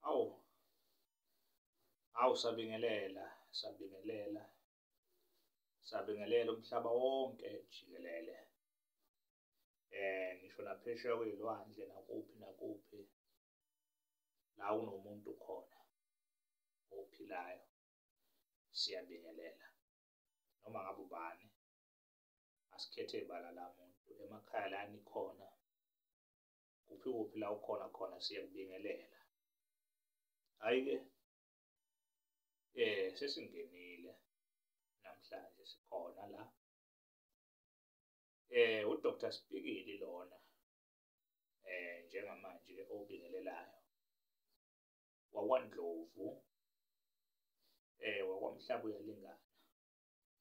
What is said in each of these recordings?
Awu, sabingelela umhlaba wonke jikelele. Ngisho naphesheya kwey'lwandle nakuphi la kunomuntu khona ophilayo, siyabingelela. Noma ngabe ubani, asikhethe ibala la muntu, emakhaya la nikhona, kuphi la ukhona khona siyakubingelela. Hhayi-ke, sesingenile namhlanje sikhona la. UDr Spikili lona njengamanje obingelelayo wakwaNdlovu, wakwaMhlaba uyalingana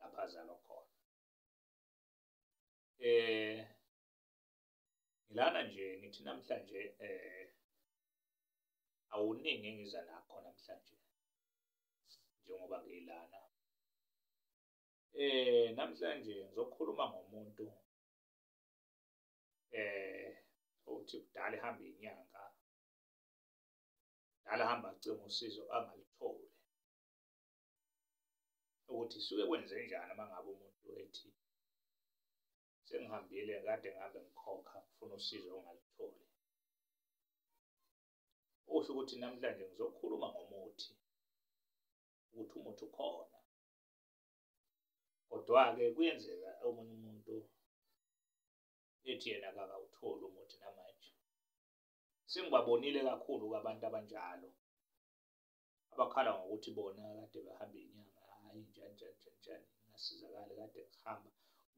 lapha azalwa khona. Ngilana nje ngithi namhlanje awuningi engiza nakho namhlanje njengoba ngilana. Namhlanje ngizokhuluma ngomuntu othi kudala ehamba inyanga, kudala ahamba acima usizo angalitholi. Ukuthi suke kwenze njani uma ngabe umuntu ethi sengihambile kade ngabe ngikhokha ngifuna usizo ongalitholi. Usho ukuthi namhlanje ngizokhuluma ngomuthi, ukuthi umuthi ukhona. Kodwa-ke kuyenzeka omunye umuntu ethi yena akawutholi umuthi namanje. Sengibabonile kakhulu-ke abantu abanjalo abakhala ngokuthi bona kade bahamba inyanga, hhayi njani, ngasizakali kade ngihamba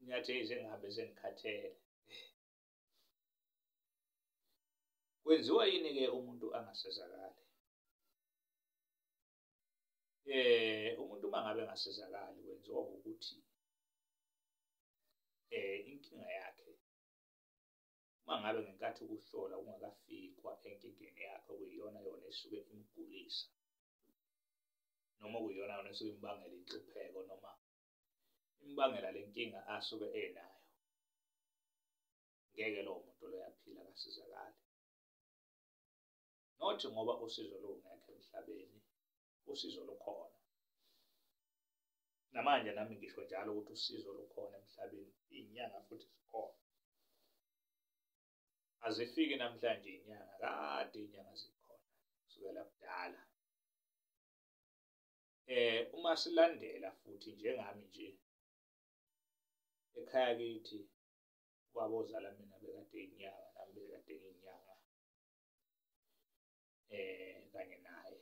nyathi sengihambe sengikhathele. Kwenziwa yini-ke umuntu angasizakali? Umuntu uma ngabe engasizakali kwenziwa ukuthi inkinga yakhe uma ngabe ngenkathi ukuhlola kungakafikwa enkingeni yakhe okuyiyona yona esuke imgulisa, noma okuyiyona yona esuke imbangela inhlupheko noma imbangela le nkinga asuke enayo, ngeke lowo muntu loyo aphile akasizakali. Nothi ngoba usizo lungekho emhlabeni, usizo lukhona. Namanje nami ngisho njalo ukuthi usizo lukhona emhlabeni, iy'nyanga futhi zikhona. Azifiki namhlanje iy'nyanga, kade iy'nyanga zikhona kusukela kudala. Uma silandela futhi njengami nje ekhaya kithi kwabozala mina bekade inyanga, nami bekade ngiyinyanga kanye naye.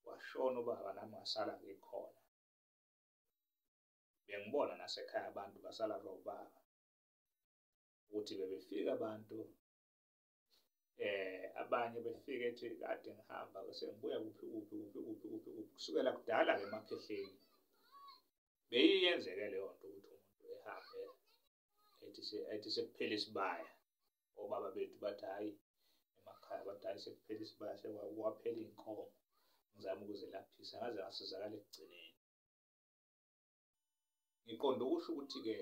Washona ubaba nami ngasala ngikhona. Bengibona nasekhaya abantu basala ubaba ukuthi bebefika abantu abanye befike ethi kade ngihamba sengibuya kuphi kusukela kudala-ke emakhehleni. Beyiyenzeke leyo nto ukuthi umuntu ehambe ethi sekuphele isibaya. Obaba bethu bathi hhayi, emakhaya bathi hhayi sekuphele isibaya, sekwaphela iy'nkomo. Ngizama ukuzelaphisa ngaze ngasizakala ekugcineni. Ngiqonde ukusho ukuthi-ke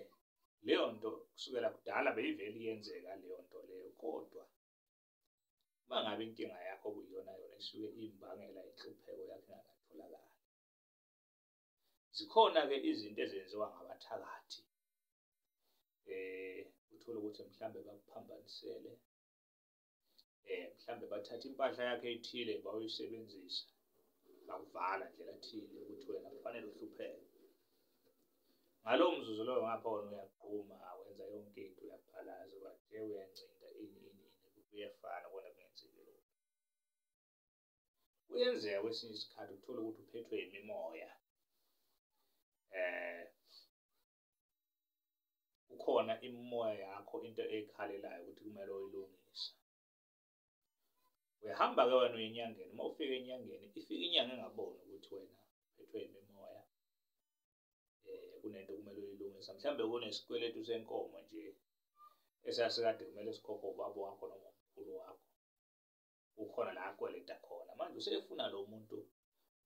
leyo nto kusukela kudala beyivele iyenzeka leyo nto leyo, kodwa uma ngabe inkinga yakho okuyiyona yona isuke imbangela inhlupheko yakho ingakatholakali. Zikhona-ke izinto ezenziwa ngabathakathi. Uthole ukuthi mhlambe bakuphambanisele, mhlambe bathatha impahla yakho ethile bayoyisebenzisa, bakuvala ndlela thile ukuthi wena kufanele uhlupheke. Ngalowo mzuzu loyo ngapha wona uyaqhuma, wenza yonke into, uyaphalaza, uyancinda, ini, kuyefana kona kungenzeki lokho. Kuyenzeka kwesinye isikhathi uthole ukuthi uphethwe imimoya. Kukhona imimoya yakho into eyikhalelayo ukuthi kumele uyilungise. Uyahamba-ke wena uye enyangeni, uma ufika enyangeni, ifika inyanga engaboni ukuthi wena uphethwe imimoya. Kunento kumele uyilungisa, mhlambe kunesikweletu senkomo nje esasikade kumele sikhokhe ubaba wakho noma umkhulu wakho. Kukhona la akweleta khona, manje usefuna lo muntu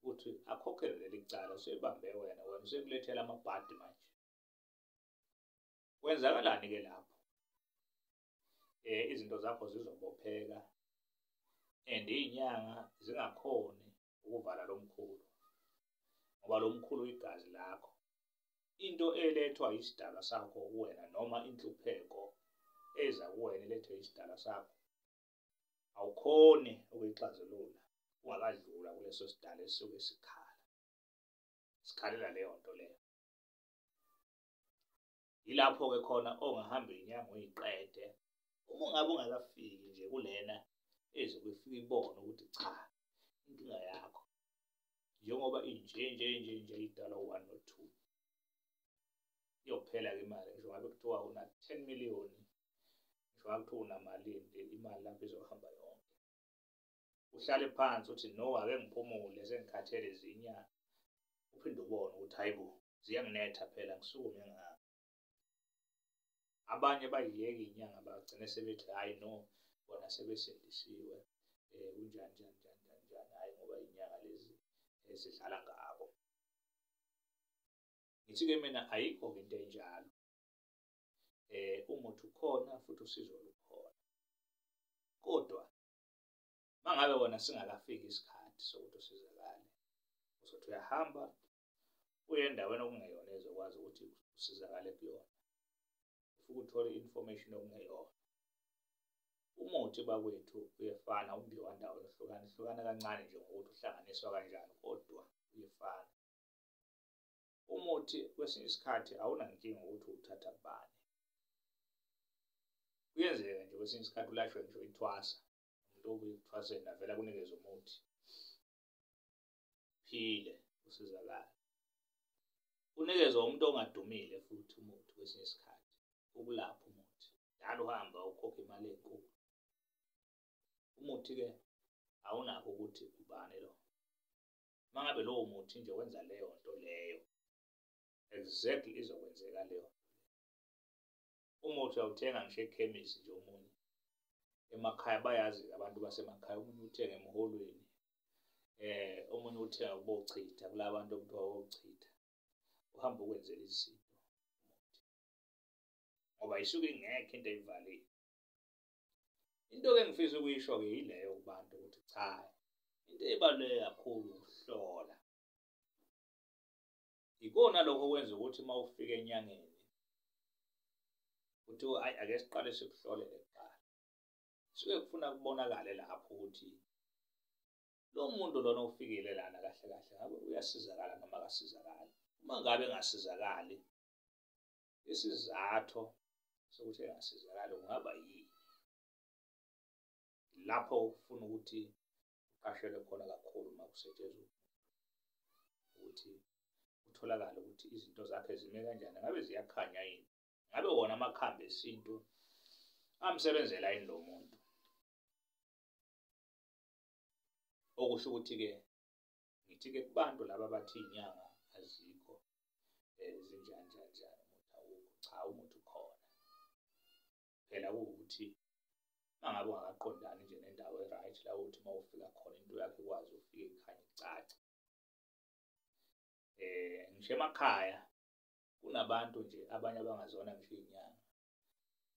ukuthi akhokhele leli cala, usebambe wena usekulethela amabhadi manje. Kwenzakalani-ke lapho? Izinto zakho zizobopheka, and iy'nyanga zingakhoni ukuvala lo mkhulu ngoba lo mkhulu igazi lakho. Into elethwa isidalwa sakho kuwena noma inhlupheko eza kuwena elethwe isidalwa sakho awukhoni ukuyixazulula ungakadlula kuleso sidalwa esisuke sikhalela leyo nto leyo. Yilapho-ke khona ongahamba iy'nyanga uyiqede uma ungabe ungakafiki nje kulena ezobe ifika ibone ukuthi cha inkinga yakho njengoba nje idalwa u-1 no-2 iyokuphela-ke imali. Ngisho ngabe kuthiwa una 10 million, ngisho ngabe kuthiwa unamalini, imali lapho izohamba yonke. Uhlale phansi uthi no, ake ngiphumule sengikhathele izinyanga, uphinde ubone ukuthi hayibo ziyanginetha phela ngisukume ngapha. Abanye bayiyeka iy'nyanga bagcine sebethi hayi no, bona sebesindisiwe kunjani, hhayi ngoba iy'nyanga lezi zidlala ngabo. Ngithi-ke mina ayikho-ke into enjalo. Umuthi ukhona futhi usizo lukhona, kodwa mangabe wona singakafiki isikhathi sokuthi usizakale, uzothi uyahamba uye endaweni okungeyona ezokwazi ukuthi usizakale kuyona, ufike uthole i-information okungeyona. Umuthi bakwethu uyefana, umbiwa ndawo ehlukana kancane nje ngokuthi uhlanganiswa kanjani, kodwa uyefana. Umuthi kwesinye isikhathi awunankinga ukuthi uthatha kubani. Kuyenzeka nje kwesinye isikhathi ulashwe nje ithwasa, umuntu obuye ekuthwaseni avela kunikeze umuthi phile usizakale. Unikezwe umuntu ongadumile futhi umuthi kwesinye isikhathi ukulapha umuthi, njalo uhamba ukhokha imali enkulu. Umuthi-ke awunakho ukuthi ubani lo. Mangabe lowo muthi nje wenza leyo nto leyo, exactly izokwenzeka leyo. Umuthi awuthenga ngisho ekhemisi nje omunye. Emakhaya bayazi abantu basemakhaya, omunye uthenga emholweni, omunye uthenga kubochitha, kula bantu okuthiwa wochitha. Uhamba ukwenzela izinto umuthi ngoba isuke ingekho into eyivalile. Into-ke engifisa ukuyisho-ke yileyo kubantu ukuthi cha, into ebaluleke kakhulu ukuhlola. Ikona lokho kwenza ukuthi uma ufika enyangeni uthi hayi ake siqale sikuhlolele kuqala. Suke kufuna kubonakale lapho ukuthi lo muntu lona ofikile lana kahle kahle ngabe uyasizakala noma akasizakali. Uma ngabe engasizakali, isizathu sokuthi engasizakali kungaba yini? Lapho ufuna ukuthi uqashelwe khona kakhulu uma kusetshenzwa ukuthi kutholakale ukuthi izinto zakhe zime kanjani, ngabe ziyakhanya yini, ngabe wona amakhambi esintu amsebenzela yini lo muntu. Okusho ukuthi-ke ngithi-ke kubantu laba bathi iy'nyanga azikho zinjani, umuthi awukho, cha umuthi ukhona. Phela kuwukuthi mangabe ungakaqondani nje nendawo e-right la ukuthi uma ufika khona into yakho ikwazi ufike ikhanye icace. Ngisho emakhaya kunabantu nje abanye abangazona ngisho iy'nyanga,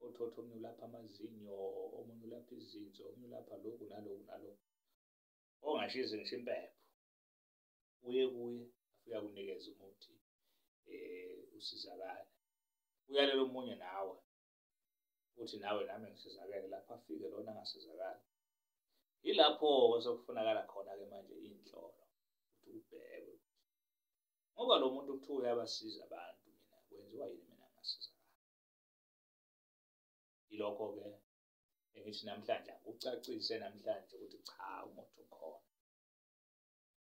othothi omunye ulapha amazinyo, omunye ulapha izinso, omunye ulapha lokhu naloku, ongashize ngisho impepho. Uye kuye afike akunikeze umuthi usizakale. Uyalela omunye nawe uthi nawe nami ngisizakele, lapho afike lona angasizakali. Yilapho-ke sekufunakala khona-ke manje iy'nhlolo ukuthi ubhekwe ngoba lo muntu kuthiwa uyabasiza abantu, mina kwenziwa yini mina ngasizakala. Yilokho-ke engithi namhlanje akucacise namhlanje ukuthi cha umuthi ukhona.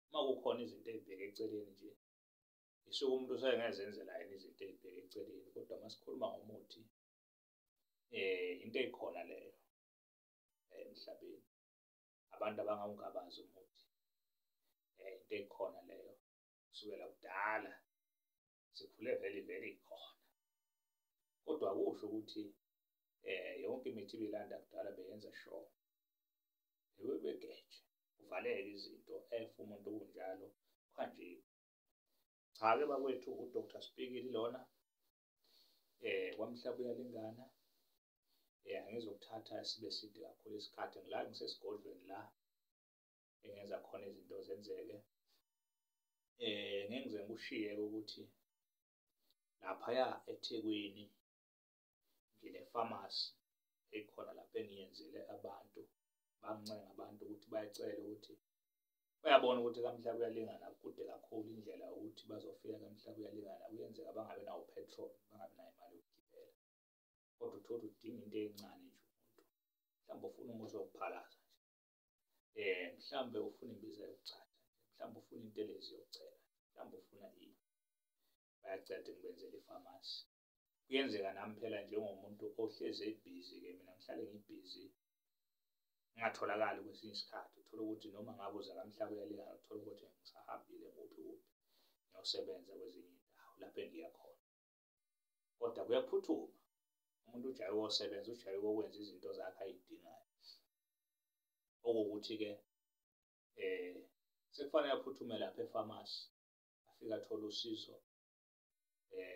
Uma kukhona izinto ey'bheke eceleni nje, isuke umuntu usengezenzela yena izinto ey'bheke eceleni, kodwa uma sikhuluma ngomuthi into eyikhona leyo emhlabeni. Abantu abangawungabazi umuthi into eyikhona leyo kusukela kudala, sikhule vele ikhona. Kodwa akusho ukuthi yonke imithi ibilanda kudala beyenza sure begeje kuvaleke izinto efa umuntu kunjalo kuhanjiwe. Cha-ke bakwethu uDr Spikili lona kwamhlaba uyalingana. Angizokuthatha sibe side kakhulu isikhathi ngila ngisesigodlweni la engenza khona izinto zenzeke. Ngeke ngize ngikushiye ukuthi laphaya eThekwini ngine-pharmacy ekhona lapho engiyenzele abantu, bangincenge abantu ukuthi bayacela ukuthi bayabona ukuthi kamhla kuyalingana kude kakhulu indlela ukuthi bazofika kamhla kuyalingana, kuyenzeka bangabi nawo petrol, bangabi nayo imali yokugibela. Kodwa uthola udinga into encane nje umuntu, mhlawumbe ufuna umuthi wokuphalaza nje, mhlawumbe ufuna imbiza yokuchatha, mhlawumbe ufuna intelezi yokuchela, mhlawumbe ufuna ini, bayacela ukuthi ngibenzele i-pharmacy. Kuyenzeka nami phela njengomuntu ohlezi ebhizi-ke, mina ngihlale ngibhizi, ngingatholakali kwesinye isikhathi. Uthola ukuthi noma ngabuza kamhla kuyalingana, uthola ukuthi ngisahambile kuphi ngiyosebenza kwezinye indawo lapho engiya khona. Kodwa kuyaphuthuma, umuntu ujaye ukuyosebenza, ujaye ukwenza izinto zakhe ayidingayo. Okuwukuthi-ke sekufanele aphuthume lapha e-pharmacy, afike athole usizo.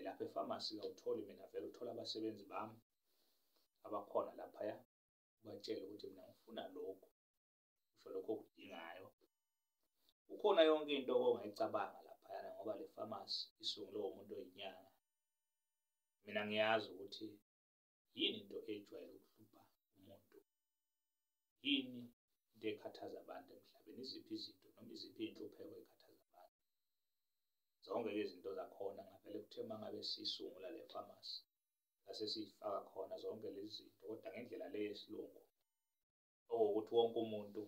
Lapha e-pharmacy awutholi mina vele, uthola abasebenzi bami abakhona laphaya, ubatshele ukuthi mina ngifuna lokhu, usho lokho okudingayo. Kukhona yonke into ongayicabanga laphayana ngoba le pharmacy isungulwe umuntu oyinyanga. Mina ngiyazi ukuthi yini into ejwayele ukuhlupha umuntu, yini into ekhathaza abantu emhlabeni, iziphi izinto noma iziphi iy'nhlupheko ey'khathaza abantu. Zonke-ke izinto zakhona ngavele kuthe uma ngabe siyisungula le pharmacy, sesiyifaka khona zonke lezi zinto, kodwa ngendlela le yesilungu, okuwukuthi wonke umuntu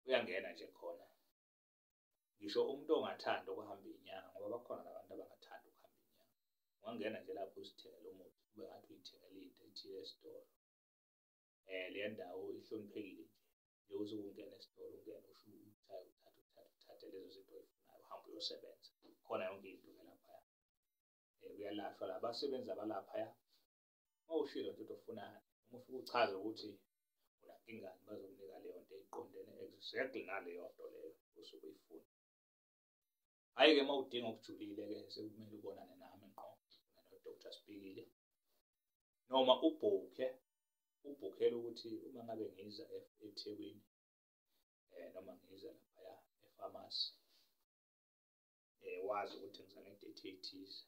uyangena nje khona. Ngisho umuntu ongathandi ukuhamba inyanga, ngoba bakhona nabantu abangathandi ukuhamba inyanga, ungangena nje lapho uzithengele umuthi, kube ngathi uyithengele into ethile esitolo. Le ndawo ihloniphekile nje, nje uze ungena esitolo, ungene usho uthathe lezo zinto oyifunayo, uhambe uyosebenza. Khona yonke into laphaya, kuyalashwa la basebenzi abalaphaya. Uma ushilo nje into ofunayo, uma ufika uchaze ukuthi unankingani, bazokunika leyo nto eqondene exactly naleyo nto leyo osuke uyifuna. Hhayi-ke uma udinga okujulile-ke sekumele ubonane nami ngqo, no-Dr. Sibhikile, noma ubhukhele ukuthi uma ngabe ngiza eThekwini, noma ngiza laphaya e-pharmacy, wazi ukuthi ngiza nge-date ethize,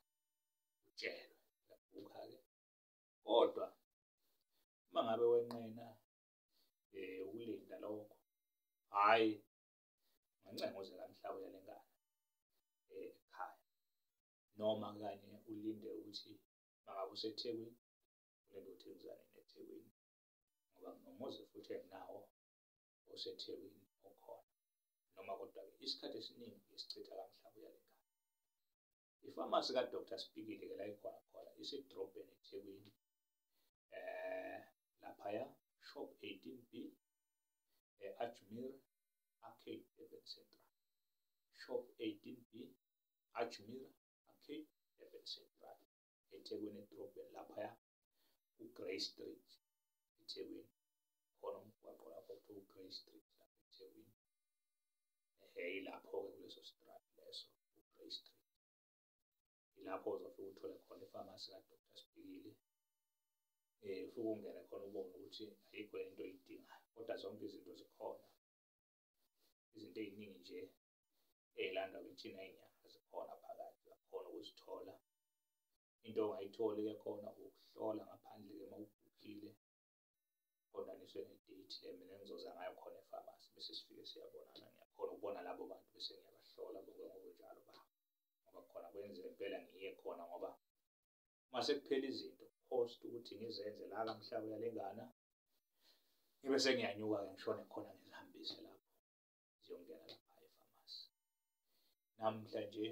utshelwe, uyabhukha-ke. Kodwa uma ngabe wenqena ukulinda lokho, hhayi, ngingancenga uze kamhla kuyalingana ekhaya, noma kanye ulinde ukuthi uma ngabe useThekwini, ulinde ukuthi ngizanini eThekwini, ngoba nginomuzi futhi enginawo oseThekwini okhona. Noma kodwa-ke isikhathi esiningi ngisichitha kamhla kuyalingana. I-pharmacy ka-Dr. Sibhikile-ke la ikhona khona isedrobheni eThekwini, laphaya shop 18B, Ajmer Arcade Urban Central, shop 18B, Ajmer Arcade Urban Central, eThekwini edrobheni laphaya uGrey Street eThekwini. Khona umgwaqo lapho kuthiwa uGrey Street lapha eThekwini. Ilapho-ke kuleso strati leso uGrey Street, ilapho uzofika uthole khona i-pharmacy ka-Dr. Sibhikile. Ufike ungene khona ubone ukuthi ayikho into oyidingayo, kodwa zonke izinto zikhona. Izinto ey'ningi nje ey'landwa kithina inyanga zikhona phakathi, uyakhona ukuzithola. Into ongayitholi-ke khona ukuhlola ngaphandle-ke uma ubhukhile, qondaniswe ne-date le mina engizoza ngayo khona e-pharmacy, bese sifike siyabonana. Ngiyakhona ukubona labo bantu bese ngiyabahlola bonke ngobunjalo babo, ngoba khona kwenzeka impela ngiye khona ngoba uma sekuphela izinto post ukuthi ngizenze la kamhla kuyalingana, ngibe sengiyanyuka-ke ngishone khona ngizihambise lapho ziyongena lapha e-pharmacy. Namhla nje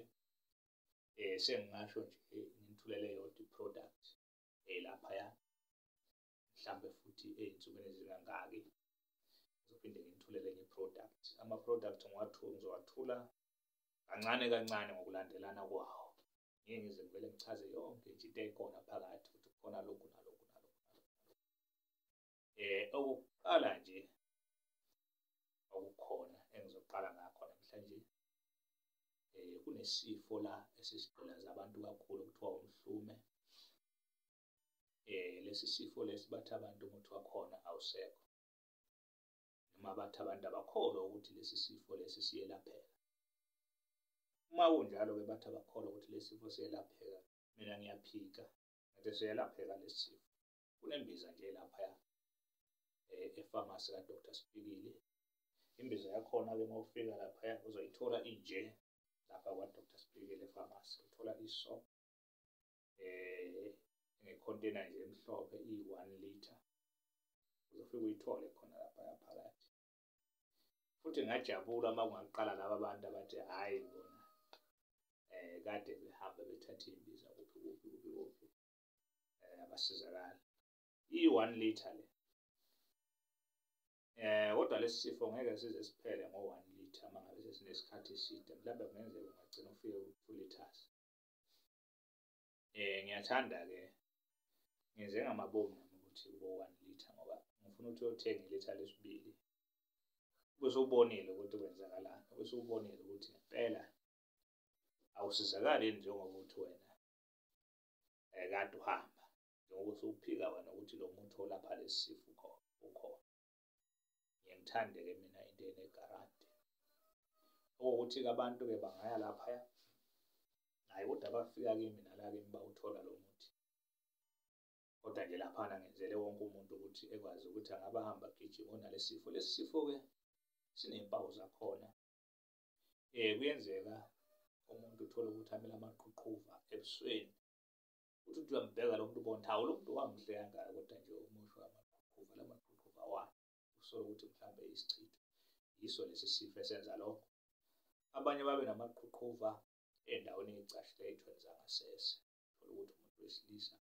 sengingasho nje ngithulele yodwa i-product laphaya, mhlambe futhi ey'nsukwini ezingangaki ngizophinde ngithulele enye i-product. Ama-product ngizowathula kancane kancane ngokulandelana kwawo. Ngeke ngize ngivele ngichaze yonke nje into ekhona phakathi ukuthi kukhona lokhu nalokhu nalokhu nalokhu. Okokuqala nje okukhona engizoqala ngakho namhlanje, kunesifo la esisibhelaza abantu kakhulu kuthiwa umhlume. Lesi sifo lesi bathi abantu umuthi wakhona awusekho, uma bathi abantu abakholwa ukuthi lesi sifo lesi siyelapheka. Uma kunjalo-ke bathi abakholwa ukuthi lesi sifo siyelapheka, mina ngiyaphika ngathi siyelapheka lesi sifo. Kunembiza nje laphaya efamasi kaDr Sibhikili. Imbiza yakhona-ke uma ufika laphaya uzoyithola inje lapha kwaDr Sibhikili efamasi. Uthola iso ngekhontena nje emhlophe i-1 litre. Uzofika uyithole khona laphaya phakathi. Futhi ngajabula uma kungaqala laba bantu abathi hhayi bona kade behambe bethatha imbiza kuphi abasizakala. I-1 litre le. Kodwa lesi sifo ngeke size siphele ngo-1 litre uma ngabe sesinesikhathi eside. Mhlawumbe kungenzeka ungagcina ufike ku-2 litres. Ngiyathanda-ke ngenze ngamabomu ukuthi kubo-1 litre ngoba ngifuna ukuthi uyothenga ilitha lesibili. Bese ubonile ukuthi kwenzakalani. Bese ubonile ukuthi ngempela awusizakali njengoba uthi wena kade uhamba. Njengoba usuphika wena ukuthi lo muthi olapha lesi sifo ukhona. Ngiyangithande-ke mina into enegaranti. Okuwukuthi-ke abantu-ke bangaya laphaya. Hhayi kodwa bafika kimi nala kimi bawuthola lo muthi. Kodwa nje laphana ngenzele wonke umuntu ukuthi ekwazi ukuthi angabe ahamba agijima onalesi sifo. Lesi sifo-ke sinempawu zakhona. Kuyenzeka umuntu uthole ukuthi amele amaqhuqhuva ebusweni. Uthi uyambheka lo muntu ubona hawu lo muntu wamuhle kangaka kodwa nje umusho amaqhuqhuva. La maqhuqhuva awani. Usola ukuthi mhlawumbe isichitho. Yiso lesi sifo esenza lokho. Abanye babe namaqhuqhuva endaweni ey'cashileyo ey'thweni zangasese. Uthola ukuthi umuntu wesilisa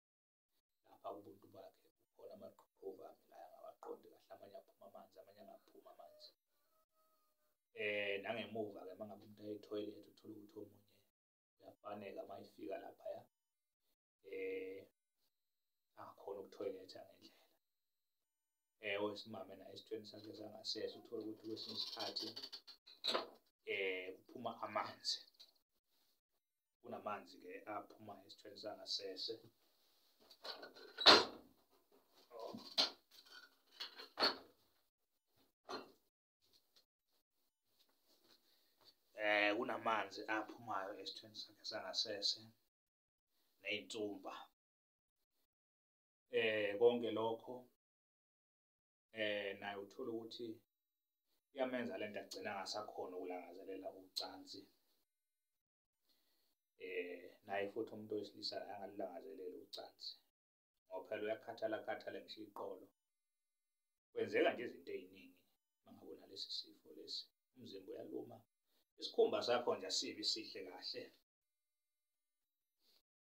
lapha kubuntu bakhe kukhona amaqhuqhuva amelayo angawaqondi kahle. Amanye aphuma amanzi, amanye angaphumi amanzi. Nangemuva-ke uma ngabe umuntu ayethoyilethi uthole ukuthi omunye uyafaneka uma efika laphaya angakhona ukuthoyiletha ngendlela. Owesimame naye esithweni sakhe sangasese uthole ukuthi kwesinye isikhathi kuphuma amanzi. Kunamanzi-ke aphumayo esithweni sangasese. Kunamanzi aphumayo esithweni sakhe sangasese ney'nsumba. Konke lokho naye uthola ukuthi iyamenza lento agcina angasakhona ukulangazelela ucansi. Naye futhi umuntu wesilisa angalulangazeleli ucansi ngoba phela uyakhathala ngisho iqolo. Kwenzeka nje izinto ey'ningi uma ngabe unalesi sifo lesi. Umzimba uyaluma, isikhumba sakho nje asibi sihle kahle.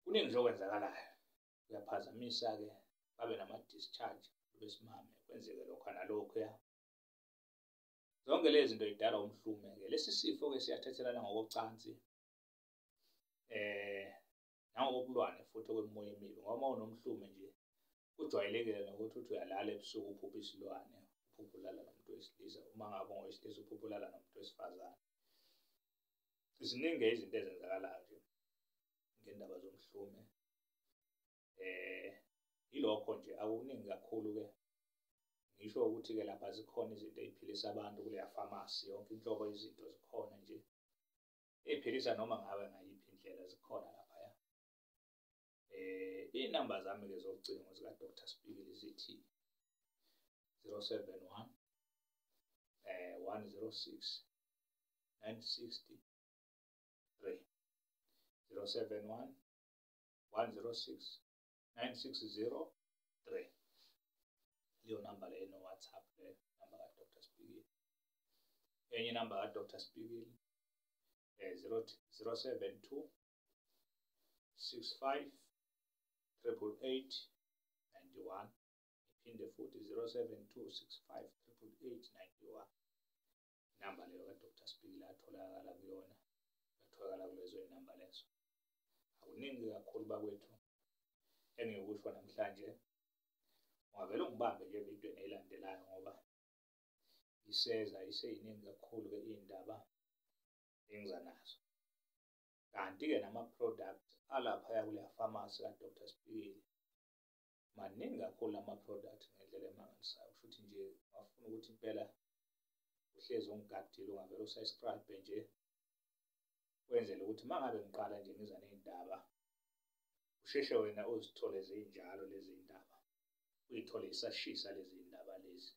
Kuningi nje okwenzakalayo. Kuyaphazamisa-ke babe nama-discharge besimame. Kwenzeke lokho nalokhuya. Zonke lezi zinto zidala umhlume-ke. Lesi sifo-ke siyathathelana ngokocansi. Nangokobulwane futhi okwemimoya emibi. Ngoba uma unomhlume nje kujwayelekile nokuthi uthi uyalala ebusuku uphuphe isilwane. Uphuphe ulala nomuntu wesilisa. Uma ngabe ungowesilisa uphuphe ulala nomuntu wesifazane. Ziningi izinto ezenzakalayo nje ngendaba zomhlume. Yilokho nje akuningi kakhulu-ke. Ngisho ukuthi-ke lapha zikhona izinto ey'philisa abantu kuleya famasi. Yonke inhlobo yezinto zikhona nje ey'philisa noma ngabe ngayiphi indlela zikhona laphaya. Iy'namba zami-ke zocingo zikaDr Sibhikili zithi 071 106 960 3 071 106 960 3. Leyo namba leyo no-WhatsApp le namba kaDr Sibhikili. Enye inamba kaDr Sibhikili 072 65 888 91. Iphinde futhi 072 65 888 91. Inamba leyo kaDr Sibhikili atholakala kuyona. Atholakala kulezo zinamba lezo. Akuningi kakhulu bakwethu engiyokusho namhlanje. Ungavele ungibambe nje evidweni elandelayo ngoba iseyiningi kakhulu-ke iy'ndaba engiza nazo. Kanti-ke nama-product alaphaya kuleya famasi kaDr Sibhikili maningi kakhulu ama-product ngendlela emangalisayo. Kusho ukuthi nje ngafuna ukuthi impela uhlezi ungigadile ungavele usubscribe nje wenzele ukuthi uma ngabe ngiqala nje ngiza ney'ndaba usheshe wena uzithole zinjalo lezi ndaba uy'thole zisashisa lezi ndaba lezi.